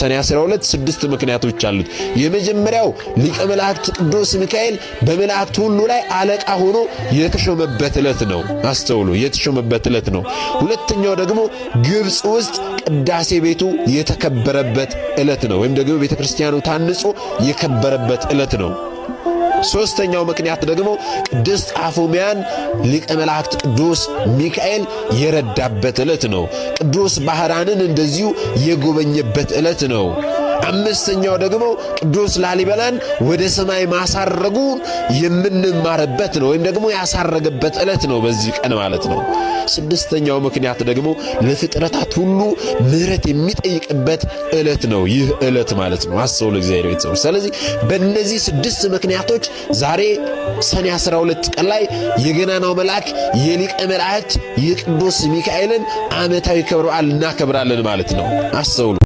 ሰኔ 12 ስድስት ምክንያቶች አሉት። የመጀመሪያው ሊቀ መላእክት ቅዱስ ሚካኤል በመላእክት ሁሉ ላይ አለቃ ሆኖ የተሾመበት ዕለት ነው። አስተውሉ፣ የተሾመበት ዕለት ነው። ሁለተኛው ደግሞ ግብጽ ውስጥ ቅዳሴ ቤቱ የተከበረበት ዕለት ነው፣ ወይም ደግሞ ቤተክርስቲያኑ ታንጾ የከበረበት ዕለት ነው። ሶስተኛው ምክንያት ደግሞ ቅድስት አፎሚያን ሊቀ መላእክት ቅዱስ ሚካኤል የረዳበት ዕለት ነው። ቅዱስ ባህራንን እንደዚሁ የጎበኘበት ዕለት ነው። አምስተኛው ደግሞ ቅዱስ ላሊበላን ወደ ሰማይ ማሳረጉን የምንማርበት ነው፣ ወይም ደግሞ ያሳረገበት ዕለት ነው በዚህ ቀን ማለት ነው። ስድስተኛው ምክንያት ደግሞ ለፍጥረታት ሁሉ ምሕረት የሚጠይቅበት ዕለት ነው ይህ ዕለት ማለት ነው። አስተውሉ እግዚአብሔር ቤተሰቦች። ስለዚህ በእነዚህ ስድስት ምክንያቶች ዛሬ ሰኔ 12 ቀን ላይ የገናናው መልአክ የሊቀ መላእክት የቅዱስ ሚካኤልን ዓመታዊ ክብረ በዓል እናከብራለን ማለት ነው። አስተውሉ።